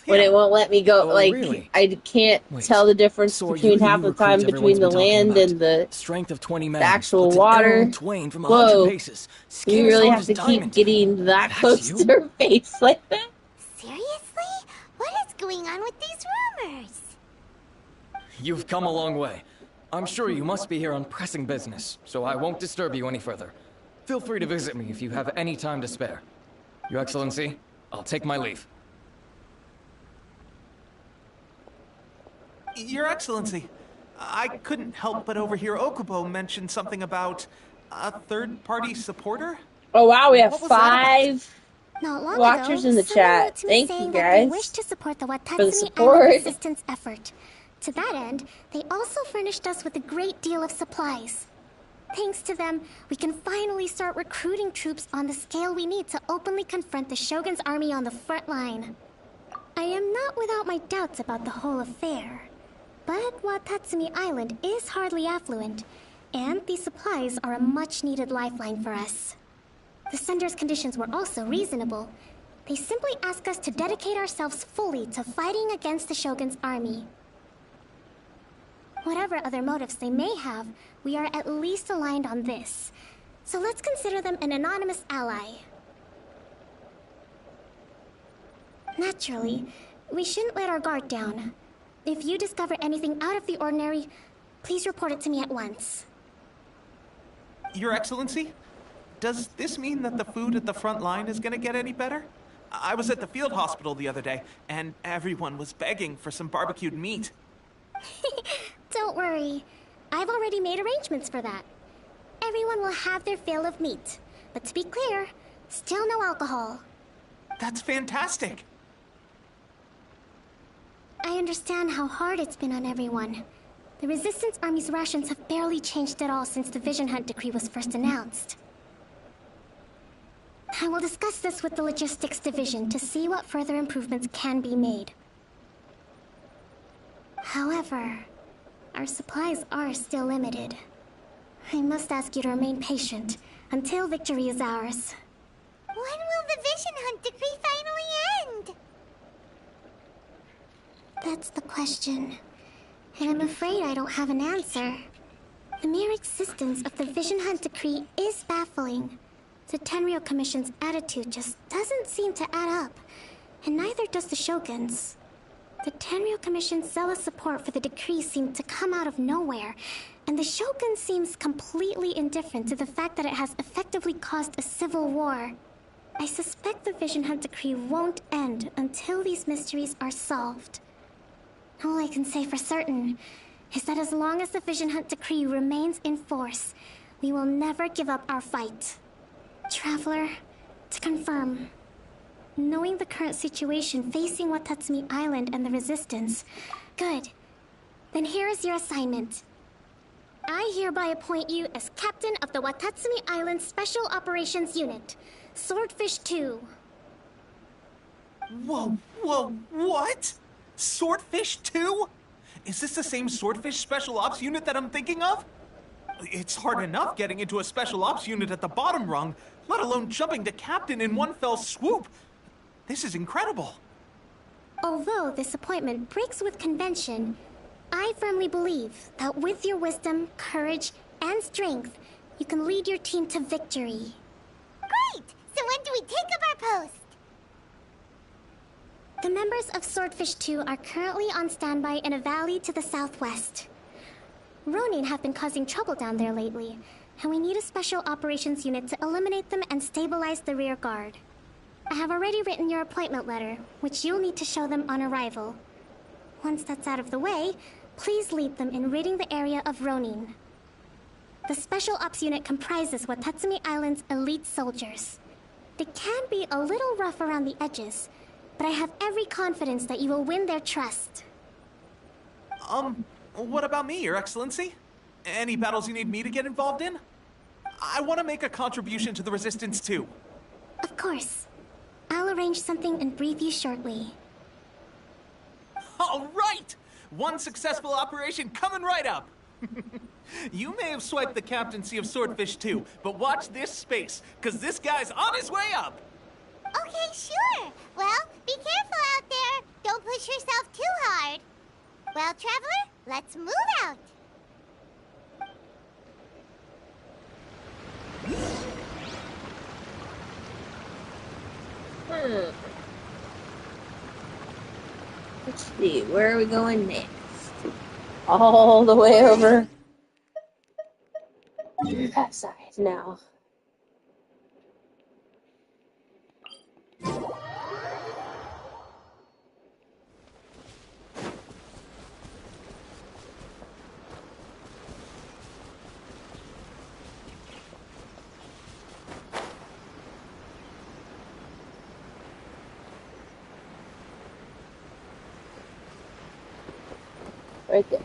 When it won't let me go, like, really? I can't tell the difference between half the time between the land and the strength of 20 men, actual water. from Whoa, paces. you really have to keep getting that close to her face like that? Seriously? What is going on with these rumors? You've come a long way. I'm sure you must be here on pressing business, so I won't disturb you any further. Feel free to visit me if you have any time to spare. Your Excellency, I'll take my leave. Your Excellency, I couldn't help but overhear Okubo mention something about a third-party supporter? Oh wow, we have What was that 5 Not long watchers ago, in the someone chat. wrote to me Thank saying you that they guys wish to support the for the Watatsumi support. Island resistance effort. To that end, they also furnished us with a great deal of supplies. Thanks to them, we can finally start recruiting troops on the scale we need to openly confront the Shogun's army on the front line. I am not without my doubts about the whole affair, but Watatsumi Island is hardly affluent, and these supplies are a much-needed lifeline for us. The sender's conditions were also reasonable. They simply ask us to dedicate ourselves fully to fighting against the Shogun's army. Whatever other motives they may have, we are at least aligned on this. So let's consider them an anonymous ally. Naturally, we shouldn't let our guard down. If you discover anything out of the ordinary, please report it to me at once. Your Excellency, does this mean that the food at the front line is gonna get any better? I was at the field hospital the other day, and everyone was begging for some barbecued meat. Don't worry. I've already made arrangements for that. Everyone will have their fill of meat. But to be clear, still no alcohol. That's fantastic. I understand how hard it's been on everyone. The Resistance Army's rations have barely changed at all since the Vision Hunt decree was first announced. I will discuss this with the Logistics Division to see what further improvements can be made. However, our supplies are still limited. I must ask you to remain patient until victory is ours. When will the Vision Hunt decree finally end? That's the question. And I'm afraid I don't have an answer. The mere existence of the Vision Hunt decree is baffling. The Tenryou Commission's attitude just doesn't seem to add up, and neither does the Shogun's. The Tenryou Commission's zealous support for the decree seemed to come out of nowhere, and the Shogun seems completely indifferent to the fact that it has effectively caused a civil war. I suspect the Vision Hunt decree won't end until these mysteries are solved. All I can say for certain is that as long as the Vision Hunt decree remains in force, we will never give up our fight. Traveler, to confirm, knowing the current situation facing Watatsumi Island and the Resistance, good. Then here is your assignment. I hereby appoint you as captain of the Watatsumi Island Special Operations Unit, Swordfish 2. Whoa, what? Swordfish 2? Is this the same Swordfish Special Ops unit that I'm thinking of? It's hard enough getting into a Special Ops unit at the bottom rung, let alone jumping to captain in one fell swoop. This is incredible. Although this appointment breaks with convention, I firmly believe that with your wisdom, courage, and strength, you can lead your team to victory. Great! So when do we take up our post? The members of Swordfish 2 are currently on standby in a valley to the southwest. Ronin have been causing trouble down there lately, and we need a special operations unit to eliminate them and stabilize the rear guard. I have already written your appointment letter, which you'll need to show them on arrival. Once that's out of the way, please lead them in ridding the area of Ronin. The Special Ops unit comprises Watatsumi Island's elite soldiers. They can be a little rough around the edges, but I have every confidence that you will win their trust. What about me, Your Excellency? Any battles you need me to get involved in? I want to make a contribution to the Resistance too. Of course. I'll arrange something and brief you shortly. All right! One successful operation coming right up! You may have swiped the captaincy of Swordfish 2, but watch this space, because this guy's on his way up! Okay, sure. Well, be careful out there. Don't push yourself too hard. Well, Traveler, let's move out. Let's see, where are we going next? All the way over to that side now. Right there.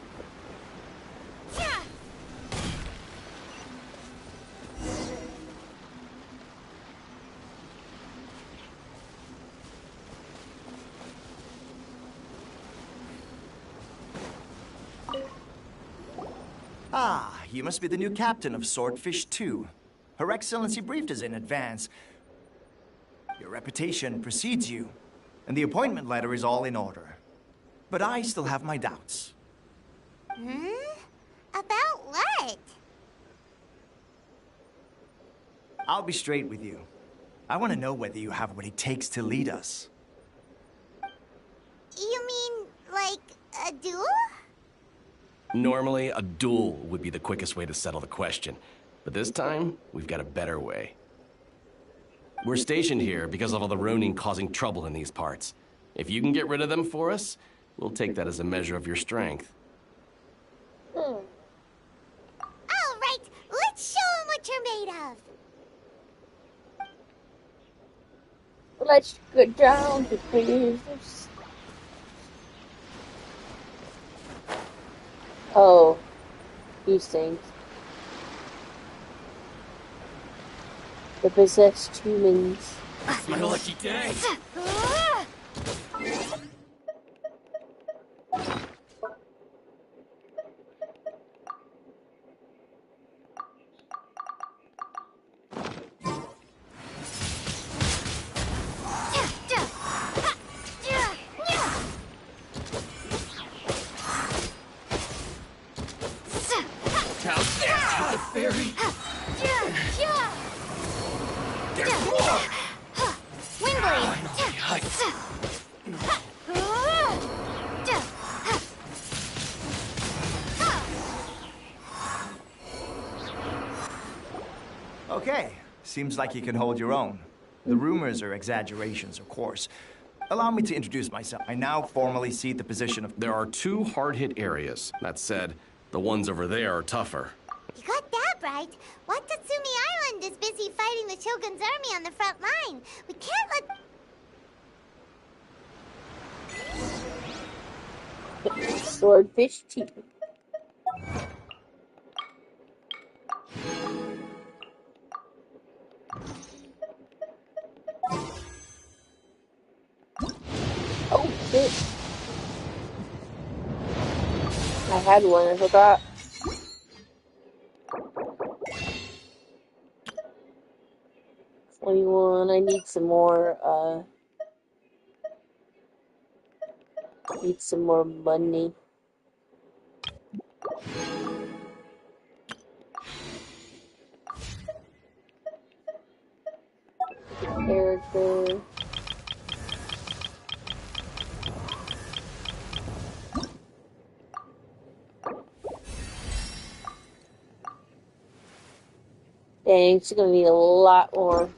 Ah, you must be the new captain of Swordfish 2. Her Excellency briefed us in advance. Your reputation precedes you, and the appointment letter is all in order. But I still have my doubts. About what? I'll be straight with you. I want to know whether you have what it takes to lead us. You mean, like, a duel? Normally, a duel would be the quickest way to settle the question. But this time, we've got a better way. We're stationed here because of all the Ronin causing trouble in these parts. If you can get rid of them for us, we'll take that as a measure of your strength. All right, let's show them what you're made of. Let's go down to business. Oh, these things. The possessed humans. It's my lucky day. Okay, seems like you can hold your own. The rumors are exaggerations, of course. Allow me to introduce myself. I now formally cede the position of... There are 2 hard-hit areas. That said, the ones over there are tougher. You got that right. Watatsumi Island is busy fighting the Shogun's army on the front line. We can't let... Swordfish team. Oh shit. I had one, I forgot. I need some more, Need some more money. Character. Dang, it's gonna need a lot more.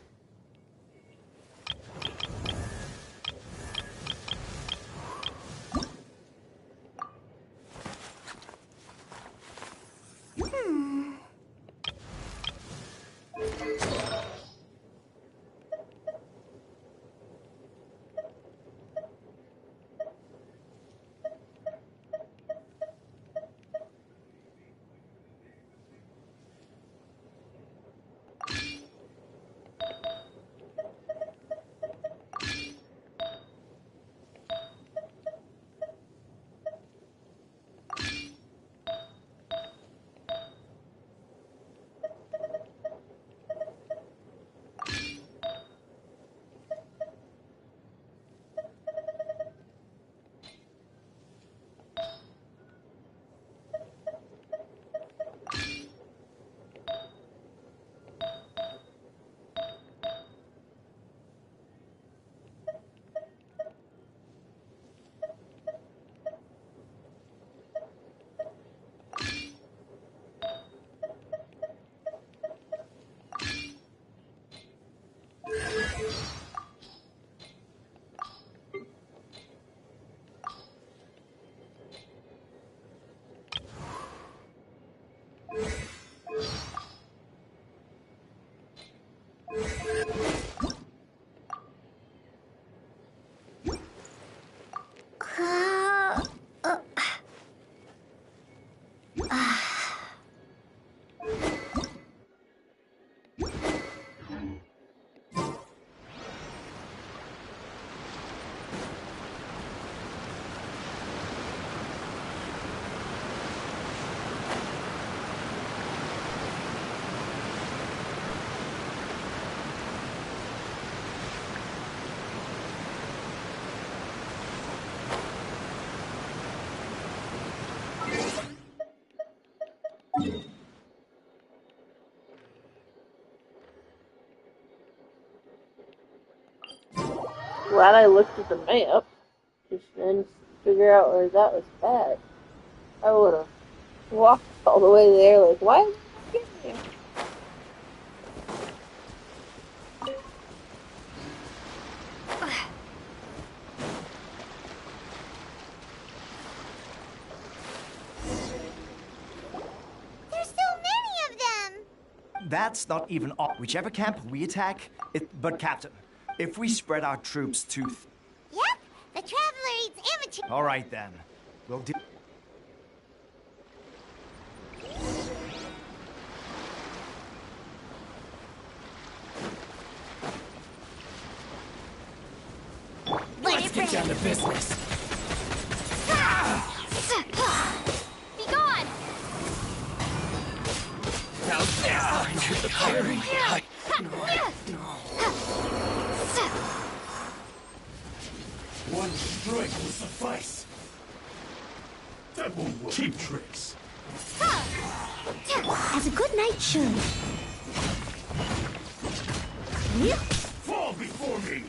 Glad I looked at the map, just then figure out where that was bad. I would have walked all the way there, like, why am I not getting there? There's so many of them! That's not even all. Whichever camp we attack, but Captain, if we spread our troops to... Yep, the Traveler eats amateur... All right, then. We'll do... Let's get down to business. Be gone! Now there's the parry. One strike will suffice. That won't work. Cheap tricks. As a good knight should. Fall before me.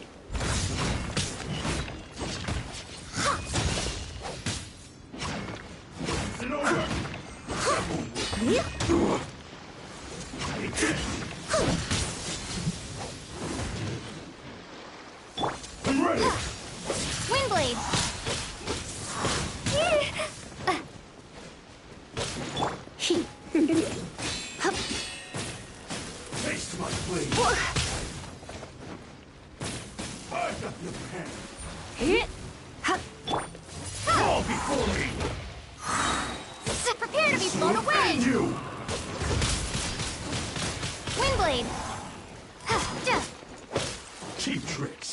Is it over? That won't work. I'm ready. Windblade! Taste my blade. I've got your pen. Fall before me. Prepare to be blown away! And you. Windblade! Cheap tricks.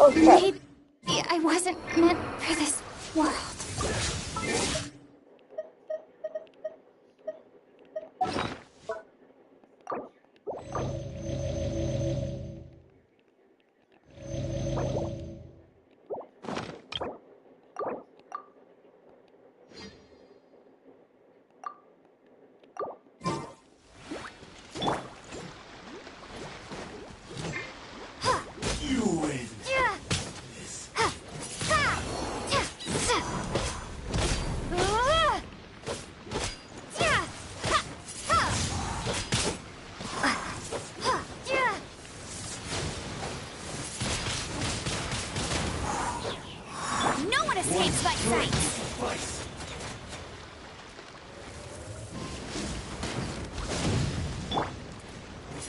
Okay. Maybe I wasn't meant for this world. No one escapes my sight!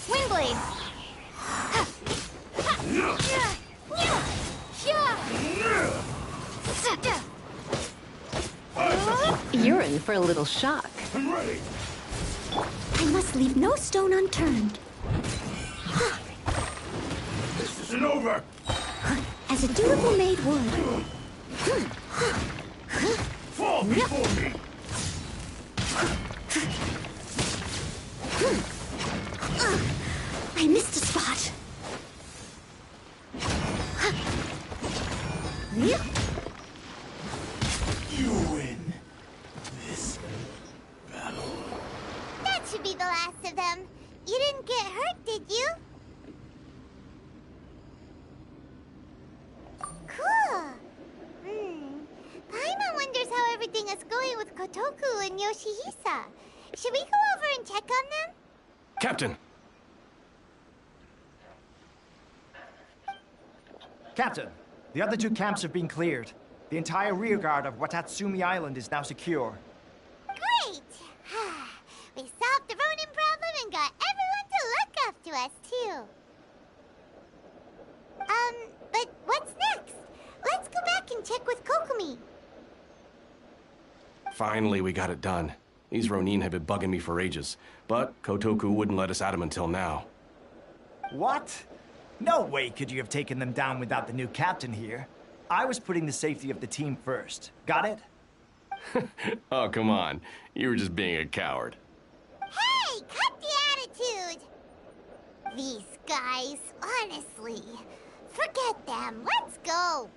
Windblade! You're in for a little shock. I'm ready. I must leave no stone unturned. This isn't over. As a dutiful maid would. Fall before me. I missed a spot. You win this battle. That should be the last of them. You didn't get hurt, did you? Cool. Paimon wonders how everything is going with Kotoku and Yoshihisa. Should we go over and check on them? Captain! Captain, the other two camps have been cleared. The entire rearguard of Watatsumi Island is now secure. Great! We solved the Ronin problem and got everyone to look after us, too. But what's next? Let's go back and check with Kokumi. Finally, we got it done. These Ronin have been bugging me for ages, but Kotoku wouldn't let us at them until now. What? No way could you have taken them down without the new captain here. I was putting the safety of the team first. Got it? Oh, come on. You were just being a coward. Hey, cut the attitude! These guys, honestly. Forget them. Let's go.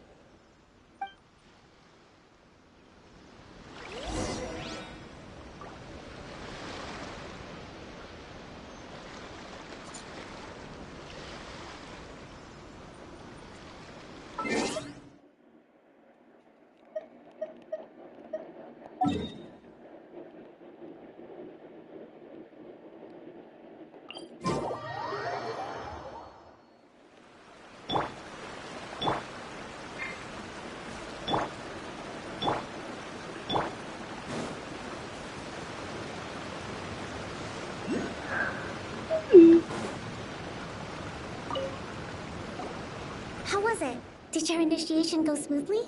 How was it? Did your initiation go smoothly?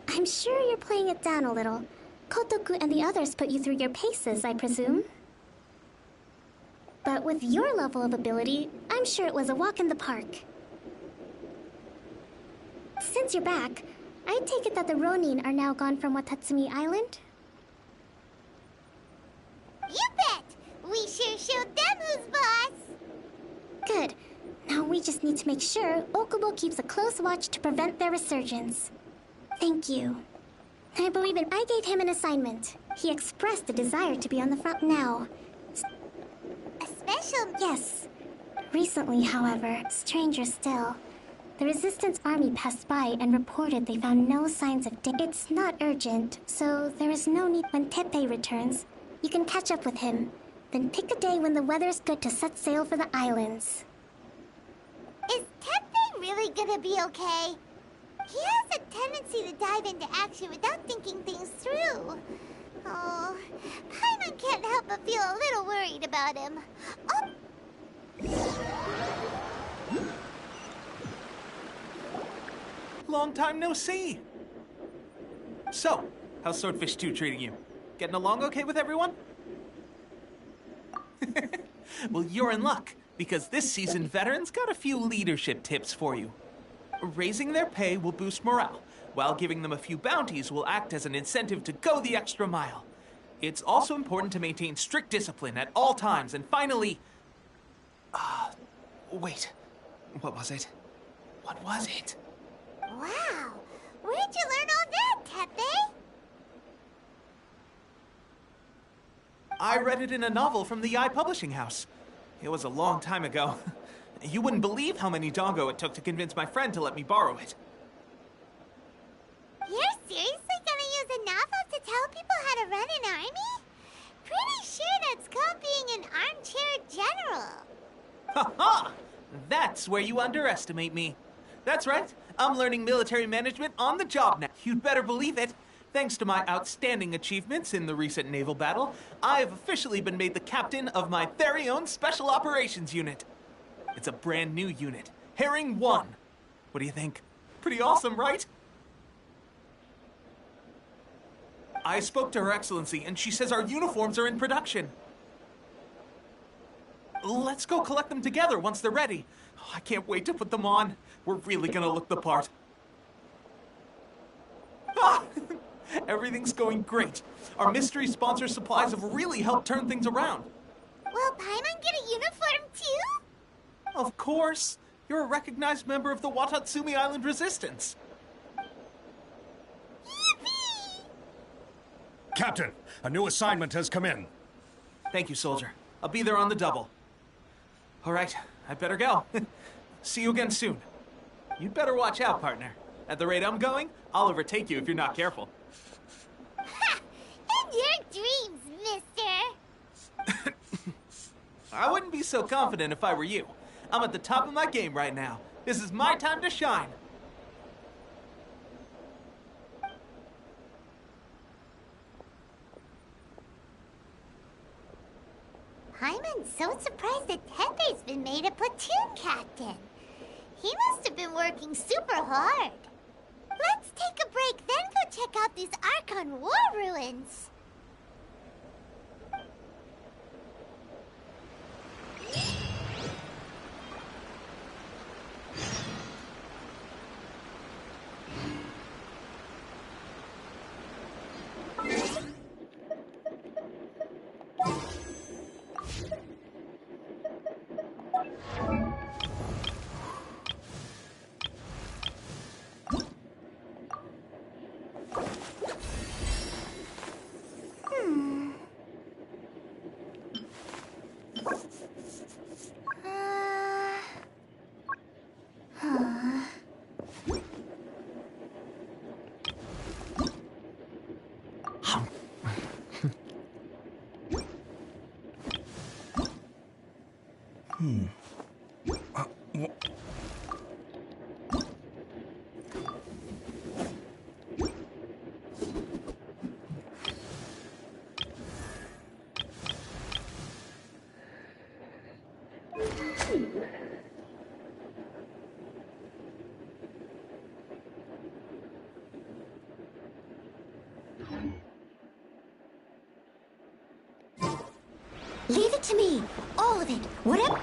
I'm sure you're playing it down a little. Kotoku and the others put you through your paces, I presume. But with your level of ability, I'm sure it was a walk in the park. Since you're back, I take it that the Ronin are now gone from Watatsumi Island? You bet! We sure showed them who's boss! Good. Now we just need to make sure Okubo keeps a close watch to prevent their resurgence. Thank you. I believe I gave him an assignment. He expressed a desire to be on the front now. A special... Yes. Recently, however, stranger still. The Resistance army passed by and reported they found no signs of danger. It's not urgent, so there is no need. When Teppei returns, you can catch up with him. Then pick a day when the weather's good to set sail for the islands. Is Teppei really gonna be okay? He has a tendency to dive into action without thinking things through. Oh, Paimon can't help but feel a little worried about him. Long time no see. So, how's Swordfish 2 treating you? Getting along okay with everyone? Well, you're in luck. because this seasoned veteran's got a few leadership tips for you. Raising their pay will boost morale, while giving them a few bounties will act as an incentive to go the extra mile. It's also important to maintain strict discipline at all times, and finally... wait. What was it? What was it? Wow! Where'd you learn all that, Tepe? I read it in a novel from the Publishing House. It was a long time ago. You wouldn't believe how many dongo it took to convince my friend to let me borrow it. You're seriously gonna use a novel to tell people how to run an army? Pretty sure that's called being an armchair general. Ha ha! That's where you underestimate me. That's right. I'm learning military management on the job now. You'd better believe it. Thanks to my outstanding achievements in the recent naval battle, I've officially been made the captain of my very own Special Operations Unit. It's a brand new unit, Herring 1. What do you think? Pretty awesome, right? I spoke to Her Excellency, and she says our uniforms are in production. Let's go collect them together once they're ready. I can't wait to put them on. We're really gonna look the part. Ah! Everything's going great. Our mystery sponsor supplies have really helped turn things around. Will Paimon get a uniform too? Of course. You're a recognized member of the Watatsumi Island Resistance. Yippee! Captain, a new assignment has come in. Thank you, soldier. I'll be there on the double. All right, I better go. See you again soon. You'd better watch out, partner. At the rate I'm going, I'll overtake you if you're not careful. Ha! In your dreams, mister! I wouldn't be so confident if I were you. I'm at the top of my game right now. This is my time to shine. Paimon's so surprised that Tepe's been made a platoon captain. He must have been working super hard. Let's take a break, then go check out these Archon War ruins. Leave it to me. All of it. Whatever.